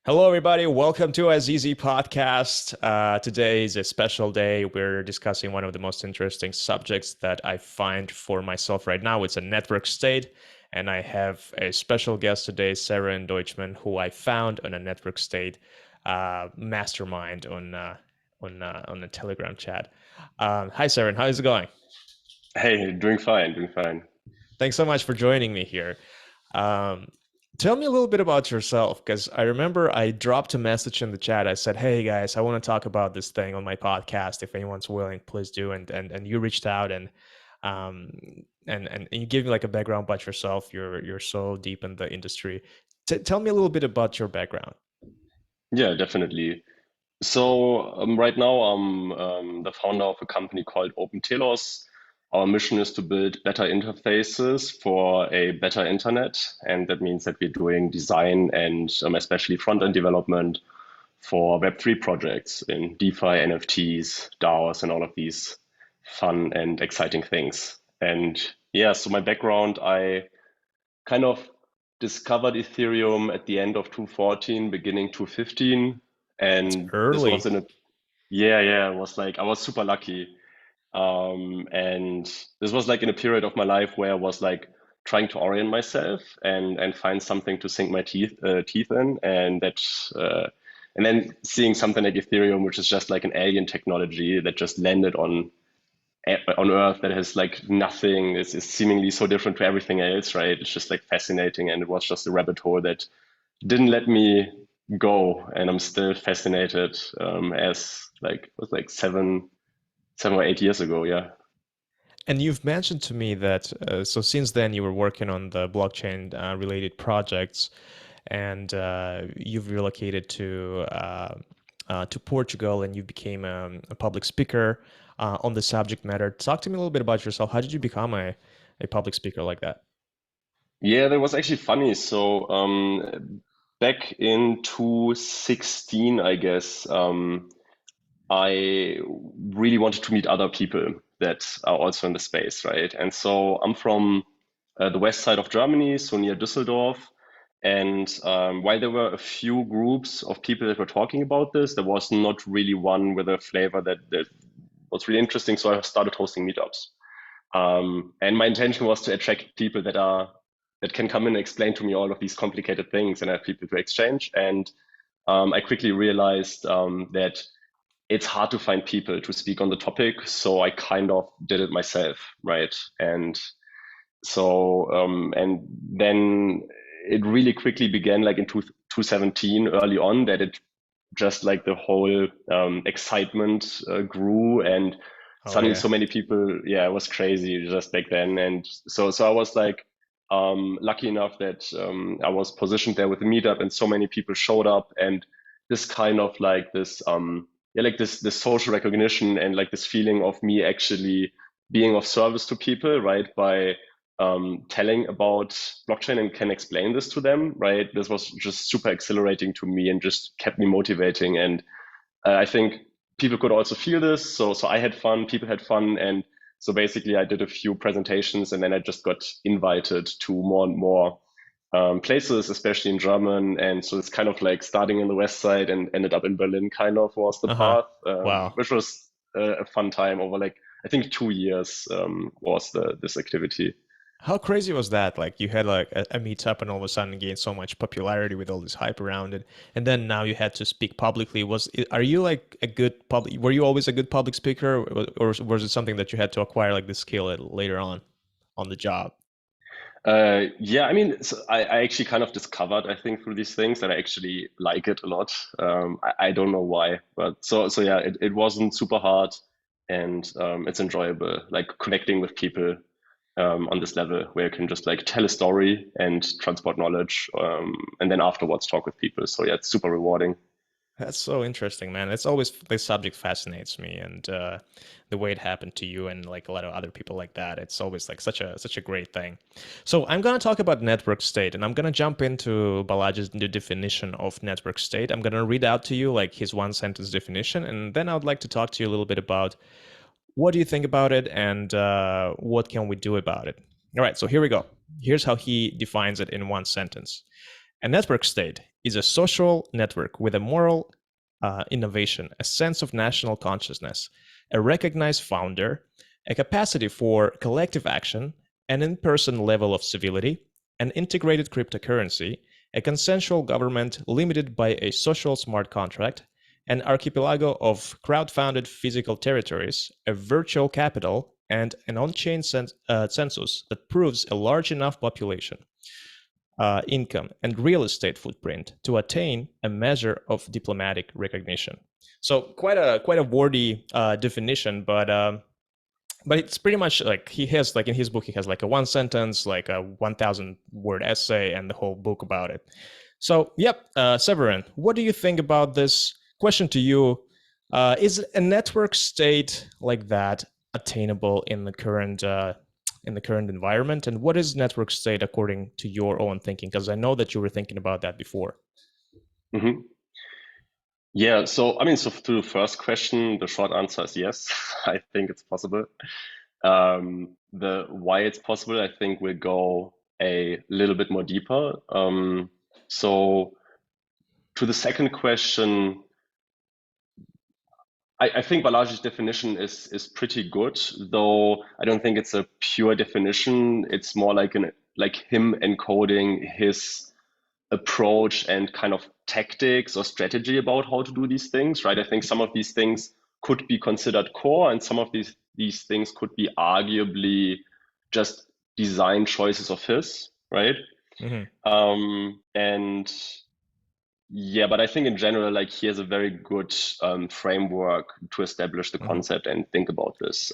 Hello, everybody. Welcome to Azizi podcast. Today is a special day. We're discussing one of the most interesting subjects that I find for myself right now. It's a network state. And I have a special guest today, Severin Deutschmann, who I found on a network state mastermind on a Telegram chat. Hi, Severin. How is it going? Hey, doing fine, doing fine. Thanks so much for joining me here. Um, Tell me a little bit about yourself, because I remember I dropped a message in the chat. I said, "Hey guys, I want to talk about this thing on my podcast. If anyone's willing, please do." And you reached out um and you gave me like a background about yourself. You're so deep in the industry. Tell me a little bit about your background. Yeah, definitely. So right now I'm the founder of a company called OpenTelos. Our mission is to build better interfaces for a better internet, and that means that we're doing design and especially front-end development for Web3 projects in DeFi, NFTs, DAOs, and all of these fun and exciting things. And yeah, so my background, I kind of discovered Ethereum at the end of 2014, beginning 2015. It's And this was early. in a, yeah, it was like, I was super lucky. And this was like in a period of my life where I was like trying to orient myself and find something to sink my teeth in. And then seeing something like Ethereum, which is just like an alien technology that just landed on Earth that has like nothing is seemingly so different to everything else, right? It's just like fascinating, and it was just a rabbit hole that didn't let me go, and I'm still fascinated. As like it was like 7 or 8 years ago, yeah. And you've mentioned to me that so since then you were working on the blockchain related projects, and you've relocated to Portugal, and you became a public speaker on the subject matter. Talk to me a little bit about yourself. How did you become a public speaker like that? Yeah, that was actually funny. So back in 2016, I guess, I really wanted to meet other people that are also in the space, right? And so I'm from the west side of Germany, so near Düsseldorf. And while there were a few groups of people that were talking about this, there was not really one with a flavor that was really interesting. So I started hosting meetups. And my intention was to attract people that can come in and explain to me all of these complicated things and have people to exchange. And I quickly realized that it's hard to find people to speak on the topic, so I kind of did it myself, right? And then it really quickly began like in 2017, early on, that it just like the whole excitement grew, and Oh suddenly yeah. so many people, yeah, it was crazy just back then. And so I was like lucky enough that I was positioned there with the meetup, and so many people showed up, and this kind of like this yeah, like this social recognition and like this feeling of me actually being of service to people, right? By telling about blockchain and can explain this to them, right? This was just super exhilarating to me and just kept me motivating. And I think people could also feel this. So I had fun, people had fun. And so basically I did a few presentations, and then I just got invited to more and more places, especially in German. And so it's kind of like starting in the West Side and ended up in Berlin, kind of was the Uh-huh. path, Wow. which was a fun time over like, I think 2 years was this activity. How crazy was that? Like you had like a meetup and all of a sudden gained so much popularity with all this hype around it, and then now you had to speak publicly. Are you like a good public? Were you always a good public speaker, or was it something that you had to acquire like the skill later on the job? Yeah, I mean, I actually kind of discovered, I think, through these things that I actually like it a lot. I don't know why, but so yeah, it wasn't super hard, and it's enjoyable, like connecting with people on this level where you can just like tell a story and transport knowledge, and then afterwards talk with people. So yeah, it's super rewarding. That's so interesting, man. It's always this subject fascinates me, and the way it happened to you and like a lot of other people like that. It's always like such a great thing. So I'm gonna talk about network state, and I'm gonna jump into Balaji's new definition of network state. I'm gonna read out to you like his one sentence definition, and then I would like to talk to you a little bit about what do you think about it, and what can we do about it. All right, so here we go. Here's how he defines it in one sentence. A network state is a social network with a moral innovation, a sense of national consciousness, a recognized founder, a capacity for collective action, an in-person level of civility, an integrated cryptocurrency, a consensual government limited by a social smart contract, an archipelago of crowd-funded physical territories, a virtual capital, and an on-chain census that proves a large enough population, income, and real estate footprint to attain a measure of diplomatic recognition. So quite a wordy definition, but it's pretty much like he has like in his book he has like a one sentence, like a 1,000 word essay, and the whole book about it. So yep, Severin, what do you think about this? Question to you: is a network state like that attainable in the current environment, and what is network state according to your own thinking? Because I know that you were thinking about that before. Mm-hmm. Yeah, so I mean, so to the first question, the short answer is yes. I think it's possible. The why it's possible, I think, will go a little bit more deeper. So to the second question, I think Balaji's definition is pretty good, though I don't think it's a pure definition. It's more like him encoding his approach and kind of tactics or strategy about how to do these things, right? I think some of these things could be considered core, and some of these things could be arguably just design choices of his, right? And yeah, but I think in general, like he has a very good framework to establish the concept and think about this.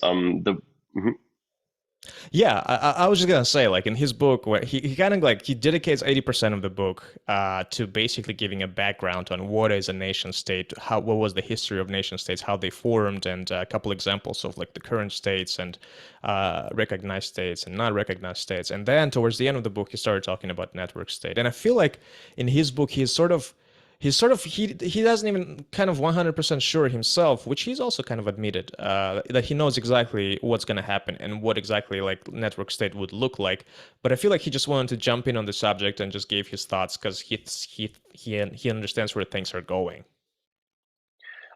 Yeah, I was just gonna say, like in his book, where he kind of like he dedicates 80% of the book to basically giving a background on what is a nation state, what was the history of nation states, how they formed, and a couple examples of like the current states and recognized states and not recognized states. And then towards the end of the book, he started talking about network state. And I feel like in his book, he doesn't even kind of 100% sure himself, which he's also kind of admitted, that he knows exactly what's going to happen and what exactly like network state would look like. But I feel like he just wanted to jump in on the subject and just gave his thoughts because he understands where things are going.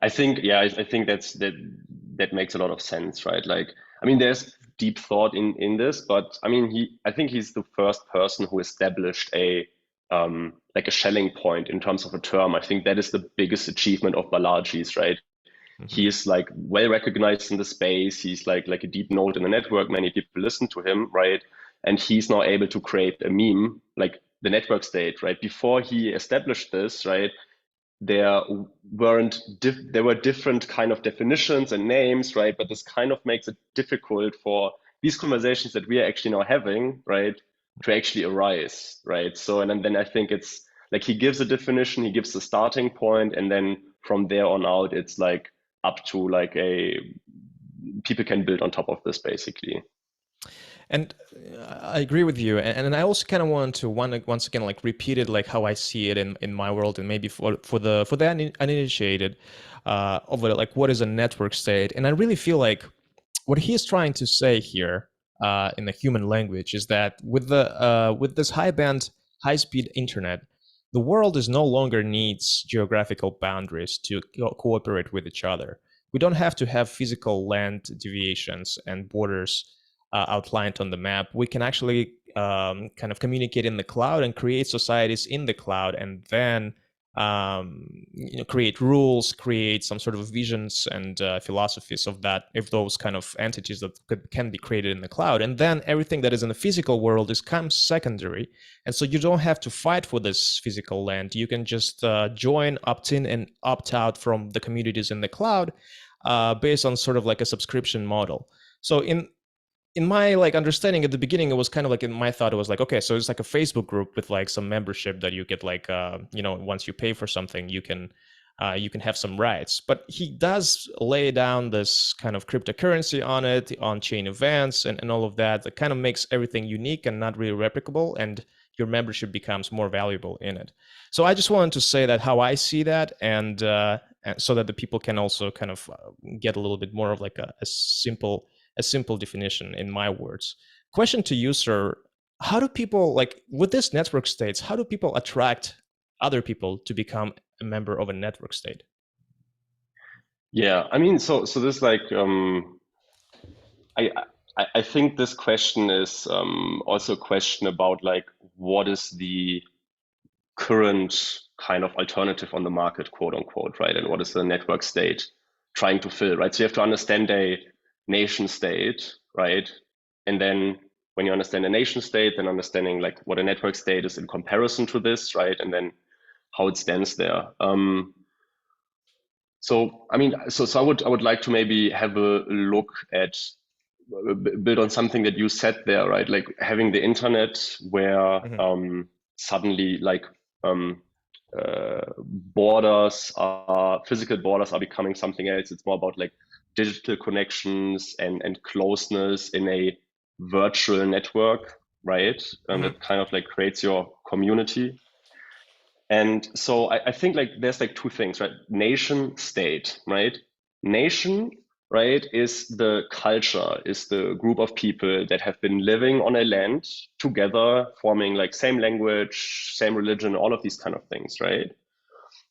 I think, yeah, I think that makes a lot of sense, right? Like, I mean, there's deep thought in this, but I mean, I think he's the first person who established a like a Schelling point in terms of a term. I think that is the biggest achievement of Balaji's, right? He is like well recognized in the space. He's like a deep node in the network. Many people listen to him, right? And he's now able to create a meme, like the network state, right? Before he established this, right, there were different kind of definitions and names, right? But this kind of makes it difficult for these conversations that we are actually now having, right, to actually arise, right? So, and then I think it's like he gives a definition, he gives the starting point, and then from there on out, it's like up to like people can build on top of this basically. And I agree with you, and I also kind of want to once again like repeat it like how I see it in my world, and maybe for the uninitiated, of like what is a network state. And I really feel like what he's trying to say here, in the human language, is that with this high speed internet, the world is no longer needs geographical boundaries to cooperate with each other. We don't have to have physical land deviations and borders outlined on the map. We can actually kind of communicate in the cloud and create societies in the cloud, and then create rules, create some sort of visions and philosophies of those kind of entities that can be created in the cloud. And then everything that is in the physical world comes secondary. And so you don't have to fight for this physical land. You can just join, opt in, and opt out from the communities in the cloud based on sort of like a subscription model. So in my like understanding at the beginning, it was kind of like in my thought, it was like, okay, so it's like a Facebook group with like some membership that you get like, once you pay for something, you can have some rights. But he does lay down this kind of cryptocurrency on it, on-chain events and all of that kind of makes everything unique and not really replicable, and your membership becomes more valuable in it. So I just wanted to say that how I see that, and so that the people can also kind of get a little bit more of like a simple definition in my words. Question to you, sir. how do people, like with this network states, how do people attract other people to become a member of a network state? Yeah, I mean, so this like I I think this question is also a question about like what is the current kind of alternative on the market, quote unquote, right? And what is the network state trying to fill, right? So you have to understand a nation state, right? And then when you understand a nation state, then understanding like what a network state is in comparison to this, right? And then how it stands there. So I mean, so I would like to maybe have a look at build on something that you said there, right? Like having the internet where Hmm. suddenly like um, borders are physical borders are becoming something else. It's more about like digital connections and closeness in a virtual network, right? Hmm. That kind of like creates your community. And so I think like there's like two things, right? Nation state, right? Nation, right, is the culture, is the group of people that have been living on a land together, forming like same language, same religion, all of these kind of things, right?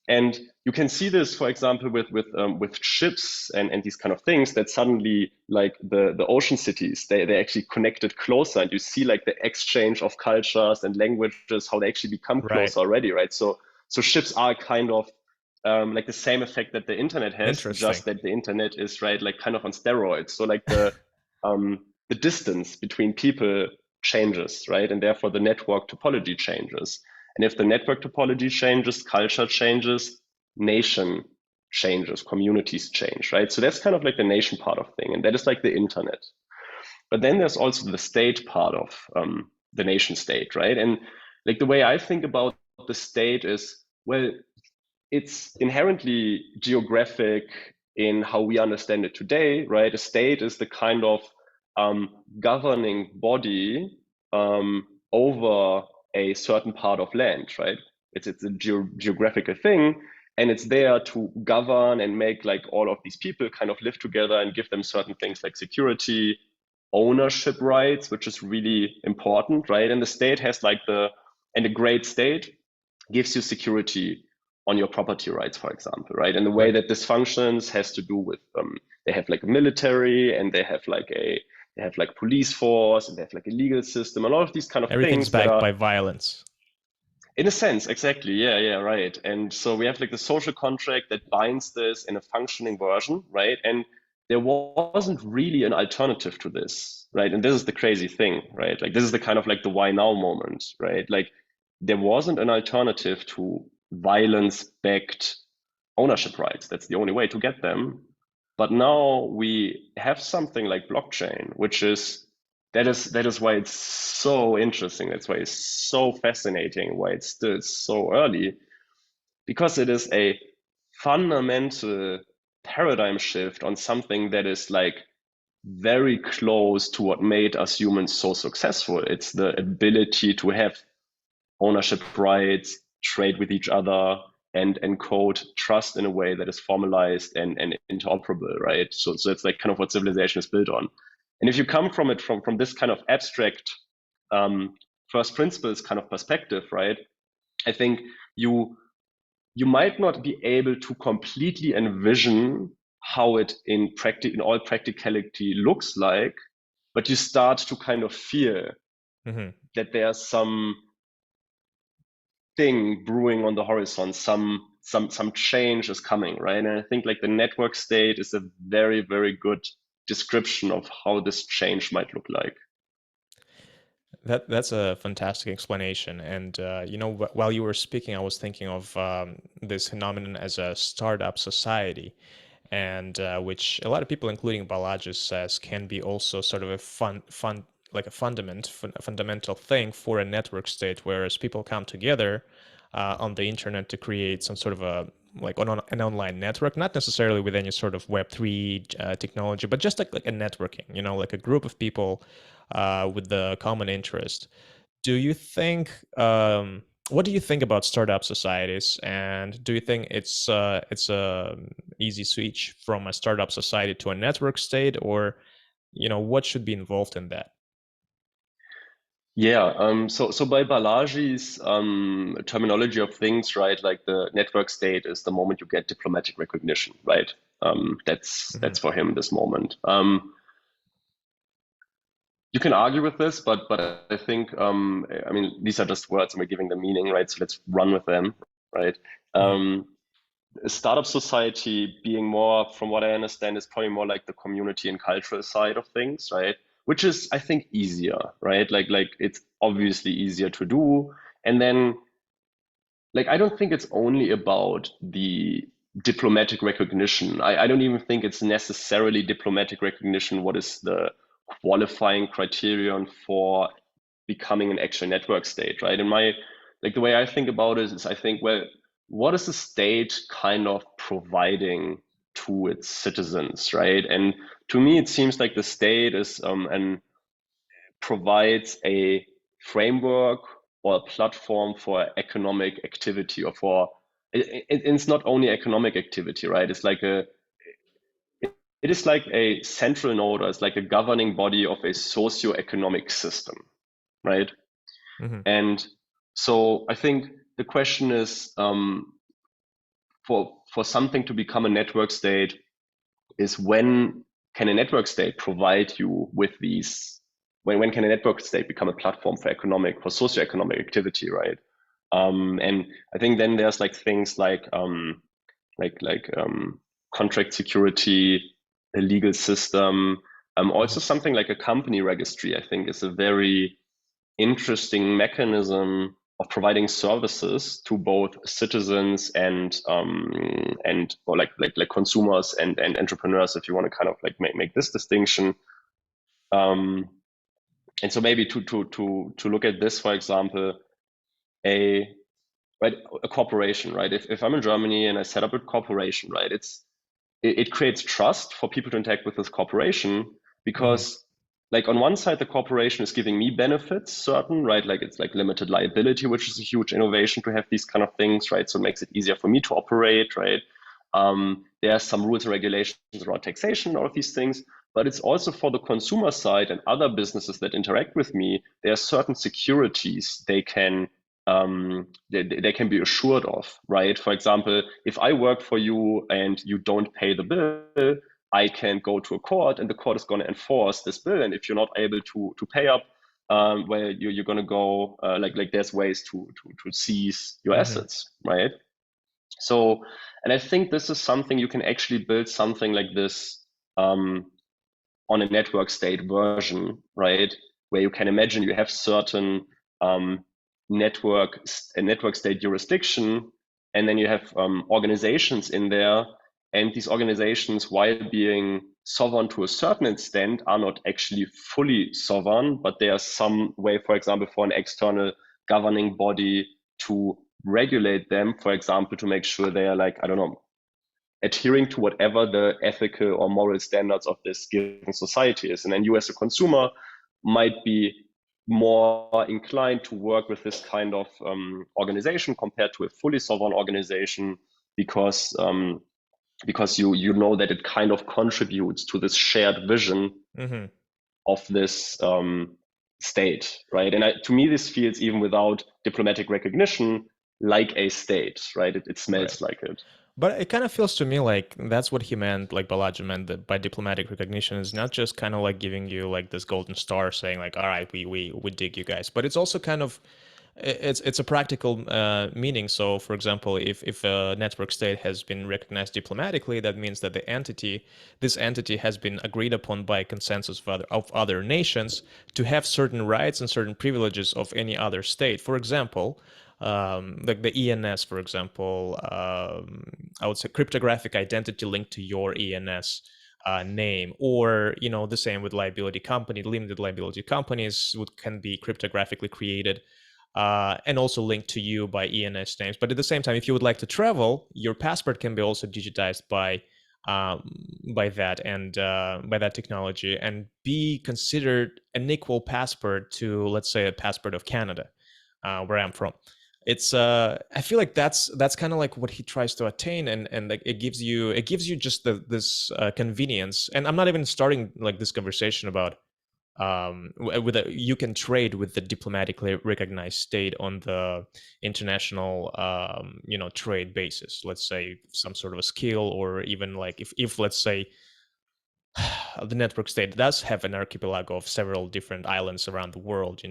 And you can see this, for example, with ships and these kind of things that suddenly like the ocean cities they actually connected closer, and you see like the exchange of cultures and languages, how they actually become Right. closer already, right? So ships are kind of like the same effect that the internet has, Interesting. just that the internet is right like kind of on steroids. So like the distance between people changes, right, and therefore the network topology changes. And if the network topology changes, culture changes, nation changes, communities change, right? So that's kind of like the nation part of thing, and that is like the internet. But then there's also the state part of the nation state, right? And like the way I think about the state is, well, it's inherently geographic in how we understand it today, right? A state is the kind of governing body over a certain part of land, right? It's a geographical thing, and it's there to govern and make like all of these people kind of live together and give them certain things like security, ownership rights, which is really important, right? And the state has like and a great state gives you security on your property rights, for example, right? And the way Right. that this functions has to do with they have like a military, and they have like police force, and they have like a legal system, and all of these kind of Everything's things that backed are by violence. in a sense exactly, yeah, right. And so we have like the social contract that binds this in a functioning version, right? And there wasn't really an alternative to this, right? And this is the crazy thing, right? Like this is the kind of like the why now moment, right? Like there wasn't an alternative to violence backed ownership rights. That's the only way to get them. But now we have something like blockchain, which is that is why it's so interesting. That's why it's so fascinating, why it's still so early, because it is a fundamental paradigm shift on something that is like very close to what made us humans so successful. It's the ability to have ownership rights, trade with each other, and encode trust in a way that is formalized and interoperable, right? So it's like kind of what civilization is built on. And if you come from it from this kind of abstract um, first principles kind of perspective, right? I think you you might not be able to completely envision how it in all practicality looks like, but you start to kind of feel Hmm. that there's some thing brewing on the horizon, some change is coming, right? And I think like the network state is a very, very good description of how this change might look like. That's a fantastic explanation. And while you were speaking, I was thinking of this phenomenon as a startup society, and which a lot of people, including Balaji, says can be also sort of a like a fundamental thing for a network state, whereas people come together on the internet to create some sort of a like an online network, not necessarily with any sort of Web3 technology, but just like a networking, like a group of people with the common interest. Do you think what do you think about startup societies, and do you think it's a easy switch from a startup society to a network state, or what should be involved in that? Yeah, so by Balaji's terminology of things, right? Like the network state is the moment you get diplomatic recognition, right? Hmm. That's for him this moment. You can argue with this, but I think I mean these are just words and we're giving them meaning, right? So let's run with them, right? Hmm. Um, Startup society being more, from what I understand, is probably more like the community and cultural side of things, right? Which is, I think, easier, right? Like it's obviously easier to do. And then, like, I don't think it's only about the diplomatic recognition. I don't even think it's necessarily diplomatic recognition what is the qualifying criterion for becoming an actual network state, right? And my like the way I think about it is I think, well, what is the state kind of providing to its citizens, right? And to me, it seems like the state is and provides a framework or a platform for economic activity or for it's not only economic activity, right? It's like it is like a central node, or it's like a governing body of a socio-economic system, right? Hmm. And so I think the question is for something to become a network state is when can a network state provide you with these when can a network state become a platform for socioeconomic activity, right? And I think then there's like things like contract security, a legal system, also Hmm. something like a company registry. I think is a very interesting mechanism of providing services to both citizens and or like consumers and entrepreneurs, if you want to kind of like make this distinction. um and so maybe to look at this, for example, a right a corporation, right? If I'm in Germany and I set up a corporation, right, it creates trust for people to interact with this corporation Hmm. because like on one side the corporation is giving me benefits, certain, right? Like it's like limited liability, which is a huge innovation to have these kind of things, right? So it makes it easier for me to operate, right? There are some rules and regulations around taxation, all of these things, but it's also for the consumer side and other businesses that interact with me. There are certain securities they can be assured of, right? For example, if I work for you and you don't pay the bill, I can go to a court and the court is going to enforce this bill. And if you're not able to pay up, well, you're going to go like there's ways to seize your Hmm. assets, right? So, and I think this is something you can actually build something like this on a network state version, right? Where you can imagine you have certain um, a network state jurisdiction, and then you have organizations in there, and these organizations, while being sovereign to a certain extent, are not actually fully sovereign, but there is some way, for example, for an external governing body to regulate them, for example, to make sure they are like, I don't know, adhering to whatever the ethical or moral standards of this given society is. And then you as a consumer might be more inclined to work with this kind of organization compared to a fully sovereign organization because because you know that it kind of contributes to this shared vision Hmm. of this state, right? And to me, this feels, even without diplomatic recognition, like a state, right? It Right. smells like it. But it kind of feels to me like that's what he meant, like Balaji meant that by diplomatic recognition is not just kind of like giving you like this golden star saying like, all right, we dig you guys, but it's also kind of it's a practical meaning. So, for example, if a network state has been recognized diplomatically, that means that this entity has been agreed upon by consensus of other nations to have certain rights and certain privileges of any other state. For example, like the ENS, for example, I would say cryptographic identity linked to your ENS name, or the same with liability company. Limited liability companies can be cryptographically created and also linked to you by ENS names. But at the same time, if you would like to travel, your passport can be also digitized um, that and by that technology and be considered an equal passport to, let's say, a passport of Canada, where I'm from. It's I feel like that's kind of like what he tries to attain, and like it gives you just this convenience. And I'm not even starting like this conversation about you can trade with the diplomatically recognized state on the international trade basis. Let's say some sort of a skill, or even like if let's say the network state does have an archipelago of several different islands around the world,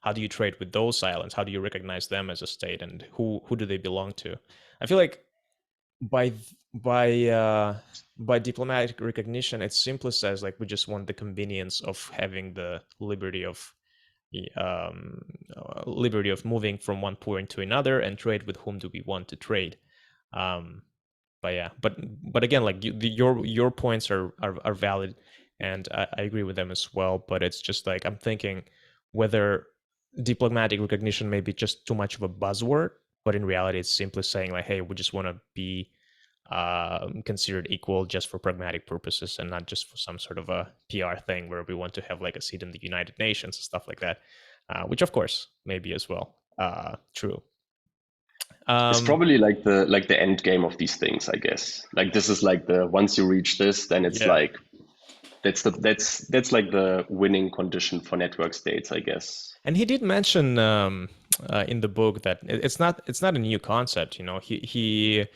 how do you trade with those islands? How do you recognize them as a state, and who do they belong to? I feel like by by uh by diplomatic recognition, it simply says like we just want the convenience of having the liberty of moving from one point to another and trade with whom do we want to trade. um but yeah, but again, like your points are valid, and I agree with them as well. But it's just like I'm thinking whether diplomatic recognition may be just too much of a buzzword, but in reality, it's simply saying like, hey, we just want to be considered equal just for pragmatic purposes, and not just for some sort of a PR thing where we want to have like a seat in the United Nations and stuff like that, which of course may be as well true. It's probably like the end game of these things, I guess. Like this is like the once you reach this, then it's Yeah. like that's like the winning condition for network states, I guess. And he did mention in the book that it's not a new concept. He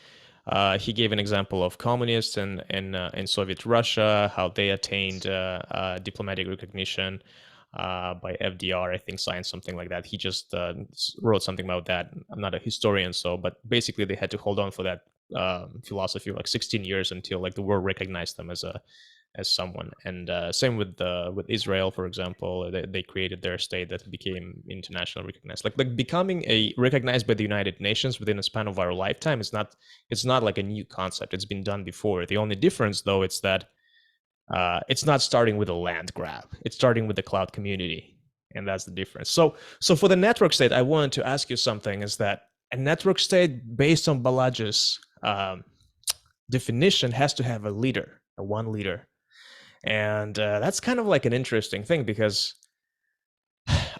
gave an example of communists in Soviet Russia, how they attained diplomatic recognition by FDR, I think, signed something like that. He just wrote something about that. I'm not a historian, but basically they had to hold on for that philosophy like 16 years until like the world recognized them as someone. And same with Israel, for example. They created their state that became internationally recognized. Like becoming recognized by the United Nations within a span of our lifetime is not like a new concept. It's been done before. The only difference, though, it's that it's not starting with a land grab. It's starting with the cloud community, and that's the difference. So for the network state, I wanted to ask you something: is that a network state, based on Balaji's definition, has to have a leader, one leader. And that's kind of like an interesting thing, because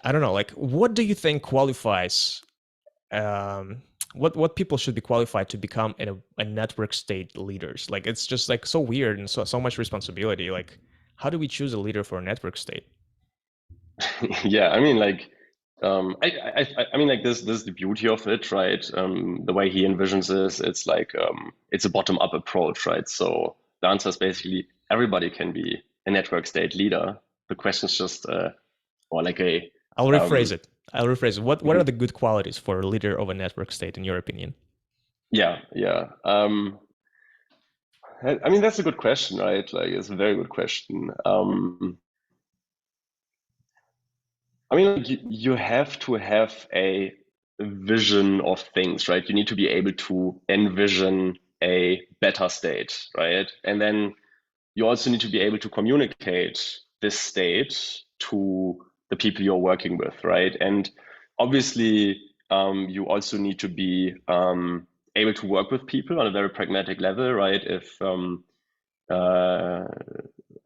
I don't know, like, what do you think qualifies, what people should be qualified to become a network state leaders? Like, it's just like so weird and so much responsibility. Like, how do we choose a leader for a network state? Yeah, I mean, like, I mean, like this is the beauty of it, right? The way he envisions this, it's like it's a bottom-up approach, right? So the answer is basically everybody can be a network state leader. The question is just, or like a. I'll rephrase it. What are the good qualities for a leader of a network state, in your opinion? Yeah. I mean, that's a good question, right? Like, it's a very good question. I mean, you have to have a vision of things, right? You need to be able to envision a better state, right? And then you also need to be able to communicate this state to the people you're working with, right? And obviously, you also need to be able to work with people on a very pragmatic level, right?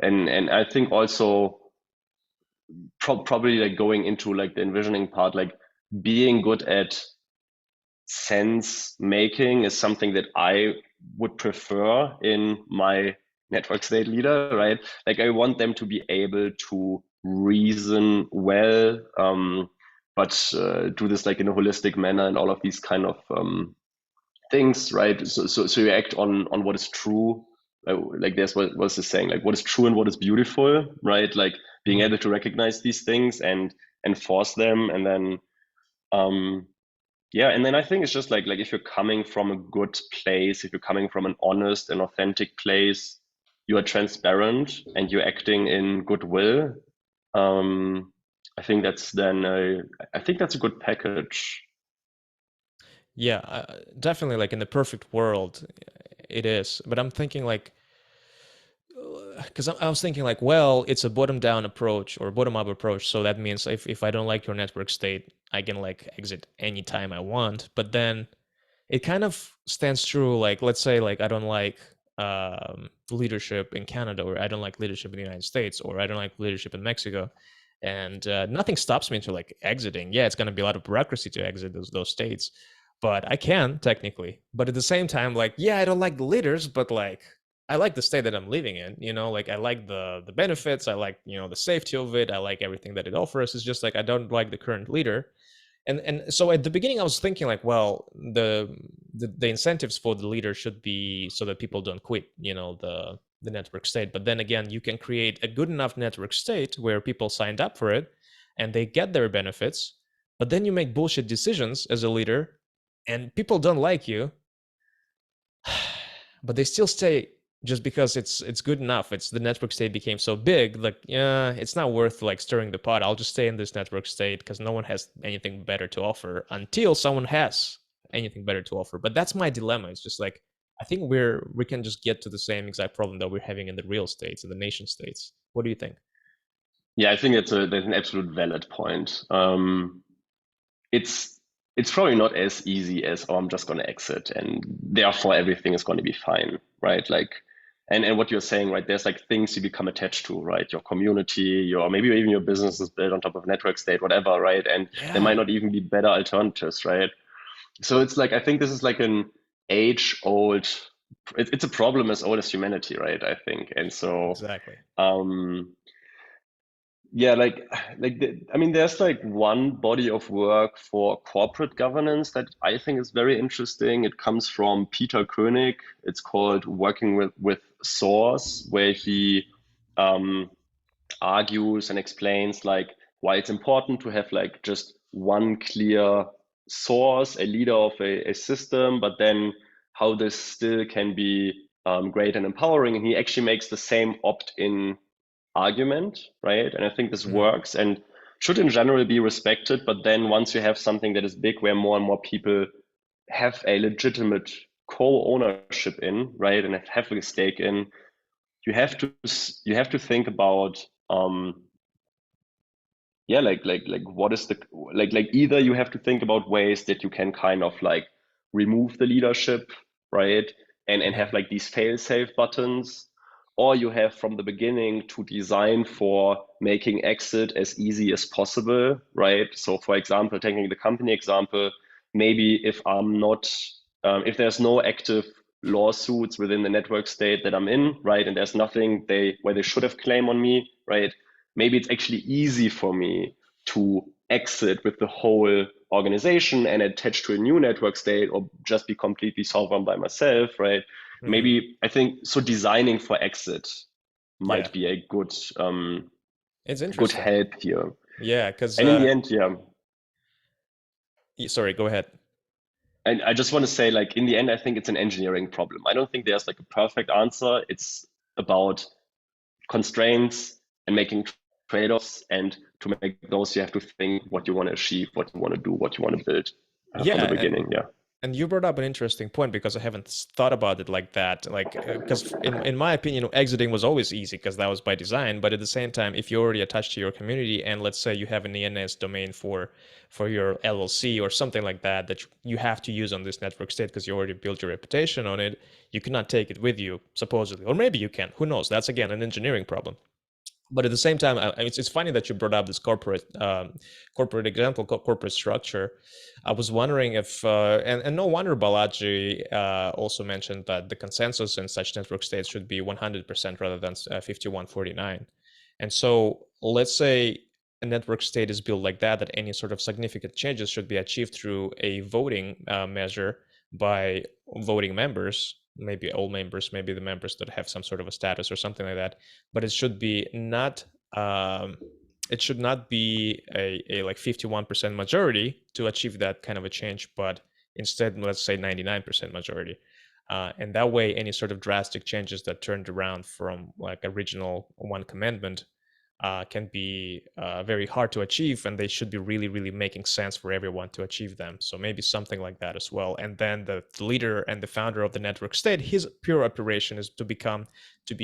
And I think also probably like going into like the envisioning part, like being good at sense making is something that I would prefer in my network state leader, right? Like I want them to be able to reason well, but do this like in a holistic manner and all of these kind of things, right? So you act on what is true. Like there's what's the saying, like what is true and what is beautiful, right? Like being able to recognize these things and enforce them, and then yeah, and then I think it's just like if you're coming from a good place, if you're coming from an honest and authentic place, you are transparent and you're acting in goodwill. I think that's a good package. Yeah, definitely. Like in the perfect world, it is. But I'm thinking like, because I was thinking like, well, it's a bottom down approach or bottom up approach. So that means if I don't like your network state, I can like exit anytime I want. But then it kind of stands true. Like, let's say like I don't like leadership in Canada, or I don't like leadership in the United States, or I don't like leadership in Mexico. And nothing stops me to like exiting. Yeah, it's going to be a lot of bureaucracy to exit those states, but I can technically. But at the same time, like, yeah, I don't like the leaders, but like, I like the state that I'm living in, like I like the benefits, I like, the safety of it, I like everything that it offers. It's just like I don't like the current leader. And so at the beginning I was thinking like, well, the incentives for the leader should be so that people don't quit, the network state. But then again, you can create a good enough network state where people signed up for it and they get their benefits, but then you make bullshit decisions as a leader and people don't like you, but they still stay just because it's good enough. It's the network state became so big, like, yeah, it's not worth like stirring the pot. I'll just stay in this network state because no one has anything better to offer until someone has anything better to offer. But that's my dilemma. It's just like I think we can just get to the same exact problem that we're having in the real states, in the nation states. What do you think? Yeah, I think that's an absolute valid point. It's it's probably not as easy as, oh, I'm just going to exit and therefore everything is going to be fine, right? Like, and what you're saying, right? There's like things you become attached to, right? Your community, your maybe even your business is built on top of network state, whatever, right? And there might Yeah, not even be better alternatives, right? So it's like I think this is like an age old. It's a problem as old as humanity, right? I think, and so exactly. um, yeah, I mean, there's like one body of work for corporate governance that I think is very interesting. It comes from Peter Koenig. It's called Working with Source, where he um, argues and explains like why it's important to have like just one clear source, a leader of a system, but then how this still can be great and empowering. And he actually makes the same opt-in argument, right? And I think this Mhm. works and should in general be respected. But then once you have something that is big where more and more people have a legitimate co-ownership in, right, and have a stake in, you have to think about yeah, like what is the like either you have to think about ways that you can kind of like remove the leadership, right? And Yeah. have like these fail safe buttons, or you have from the beginning to design for making exit as easy as possible, right? So for example, taking the company example, maybe if I'm not if there's no active lawsuits within the network state that I'm in, right, and there's nothing they should have claim on me, right? Maybe it's actually easy for me to exit with the whole organization and attach to a new network state or just be completely sovereign by myself, right? Mhm. Maybe I think so designing for exit Yeah, might be a it's good interesting. help here. Yeah, because And in the end, yeah, sorry, go ahead. and I just want to say, like, in the end, I think it's an engineering problem. I don't think there's like a perfect answer. It's about constraints and making trade-offs. And to make those, you have to think what you want to achieve, what you want to do, what you want to build from the Yeah, beginning. Yeah. and you brought up an interesting point because I haven't thought about it like that. Like, because in my opinion, exiting was always easy because that was by design. But at the same time, if you're already attached to your community, and let's say you have an ENS domain for your LLC or something like that that you have to use on this network state because you already built your reputation on it, you cannot take it with you supposedly, or maybe you can. Who knows? That's again an engineering problem. But at the same time, it's funny that you brought up this corporate example, corporate structure. I was wondering if, and no wonder Balaji also mentioned that the consensus in such network states should be 100% rather than 5149. And so let's say a network state is built like that any sort of significant changes should be achieved through a voting measure by voting members, maybe all members, maybe the members that have some sort of a status or something like that. But it should be not it should not be a like 51% majority to achieve that kind of a change, but instead, let's say 99% majority. And that way, any sort of drastic changes that turned around from like original one commandment can be very hard to achieve, and they should be really, really making sense for everyone to achieve them. So maybe something like that as well. And then the leader and the founder of the network state, his pure operation is to be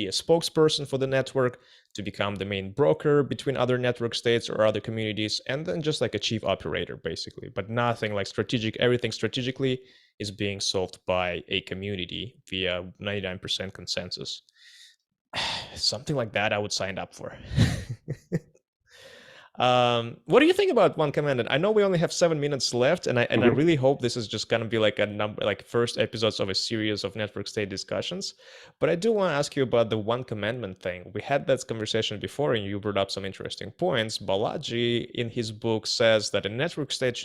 a spokesperson for the network, to become the main broker between other network states or other communities, and then just like a chief operator, basically. But nothing like strategic. Everything strategically is being solved by a community via 99% consensus. Something like that I would sign up for. What do you think about one commandment? I know we only have 7 minutes left, and I Mhm. really hope this is just gonna be like a number, like first episodes of a series of network state discussions. But I do want to ask you about the one commandment thing. We had that conversation before, and you brought up some interesting points. Balaji, in his book, says that a network state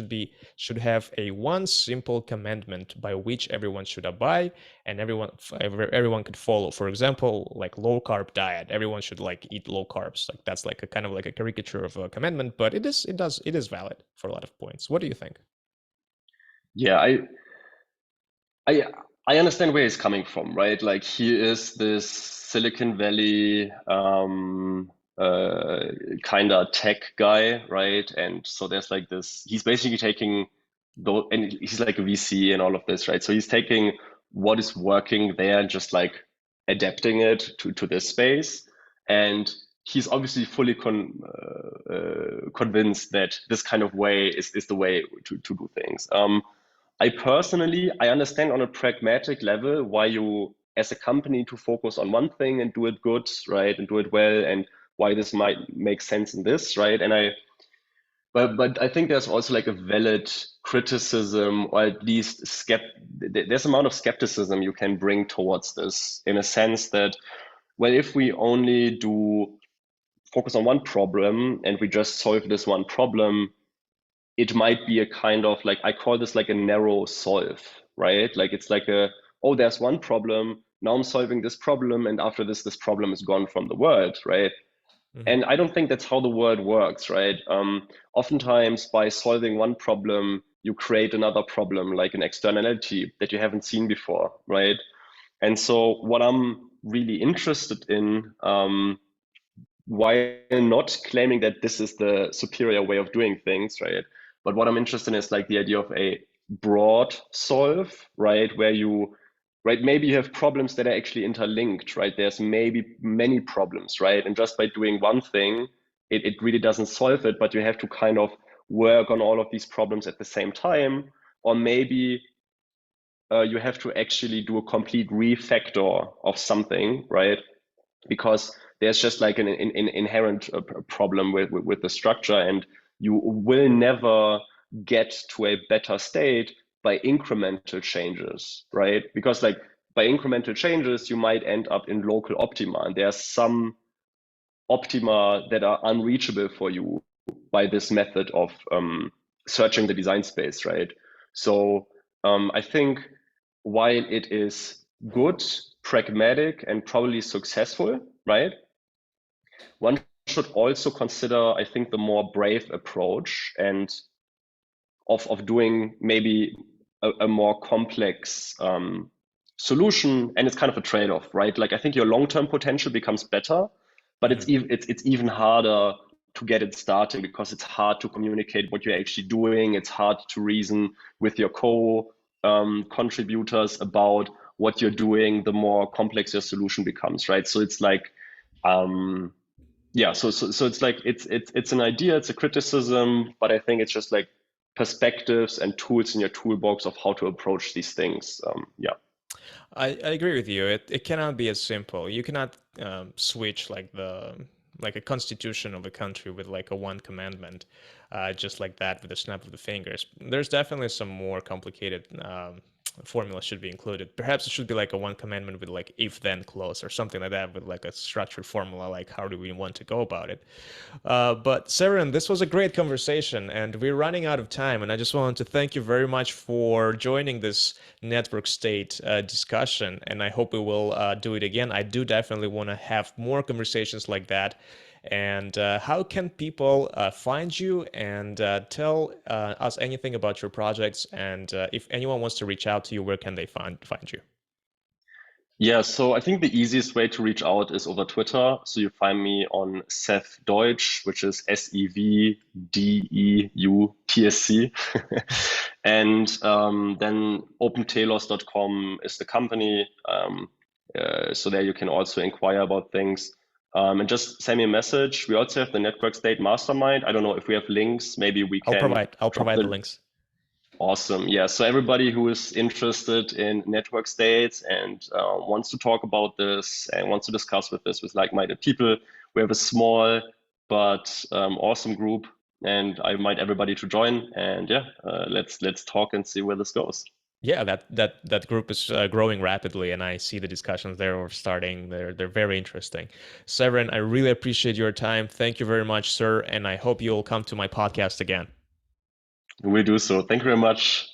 should have a one simple commandment by which everyone should abide and everyone could follow. For example, like low carb diet, everyone should like eat low carbs. Like that's like a kind of like a caricature of a commandment, but it is valid for a lot of points. What do you think? Yeah, I I understand where he's coming from, right? Like he is this Silicon Valley uh, kind of tech guy, right? And so there's like this. He's basically taking though, and he's like a VC and all of this, right? So he's taking what is working there and just like adapting it to this space. And he's obviously fully convinced that this kind of way is the way to do things. I personally, I understand on a pragmatic level why you, as a company, to focus on one thing and do it good, right, and do it well, and why this might make sense in this, right? But I think there's also like a valid criticism, or at least there's amount of skepticism you can bring towards this, in a sense that, well, if we only do focus on one problem and we just solve this one problem, it might be a kind of like, I call this like a narrow solve, right? Like it's like oh, there's one problem. Now I'm solving this problem, and after this problem is gone from the world, right? Mhm. And I don't think that's how the world works, right? Oftentimes, by solving one problem, you create another problem, like an externality that you haven't seen before, right? And so, what I'm really interested in, while not claiming that this is the superior way of doing things, right? But what I'm interested in is like the idea of a broad solve, right? Where you, right, maybe you have problems that are actually interlinked, right? There's maybe many problems, right? And just by doing one thing, it really doesn't solve it, but you have to kind of work on all of these problems at the same time. Or maybe you have to actually do a complete refactor of something, right? Because there's just like an inherent problem with the structure, and you will never get to a better state by incremental changes, right? Because like by incremental changes, you might end up in local optima, and there's some optima that are unreachable for you by this method of searching the design space, right? So I think while it is good, pragmatic, and probably successful, right? One should also consider, I think, the more brave approach and of doing maybe a more complex solution. And it's kind of a trade-off, right? Like I think your long-term potential becomes better, but Mhm. it's even harder to get it started because it's hard to communicate what you're actually doing. It's hard to reason with your contributors about what you're doing. The more complex your solution becomes, right? So it's like um, yeah, so it's like it's an idea, it's a criticism, but I think it's just like perspectives and tools in your toolbox of how to approach these things. Yeah. I agree with you. It cannot be as simple. You cannot switch like a constitution of a country with like a one commandment, just like that with a snap of the fingers. There's definitely some more complicated formula should be included. Perhaps it should be like a one commandment with like if then clause or something like that with like a structured formula, like how do we want to go about it. But Severin, this was a great conversation, and we're running out of time. And I just wanted to thank you very much for joining this network state discussion. And I hope we will do it again. I do definitely want to have more conversations like that. And how can people find you and tell us anything about your projects? And if anyone wants to reach out to you, where can they find you? Yeah, so I think the easiest way to reach out is over Twitter. So you find me on Sev Deutsch, which is SEVDEUTSC. And then opentelos.com is the company. So there you can also inquire about things. And just send me a message. We also have the Network State Mastermind. I don't know if we have links. Maybe we can I'll drop provide the the links. Awesome. Yeah. So everybody who is interested in network states and wants to talk about this and wants to discuss with like-minded people, we have a small but awesome group and I invite everybody to join. And yeah, let's talk and see where this goes. Yeah, that group is growing rapidly, and I see the discussions there are starting. They're very interesting. Severin, I really appreciate your time. Thank you very much, sir, and I hope you'll come to my podcast again. We'll do so. Thank you very much.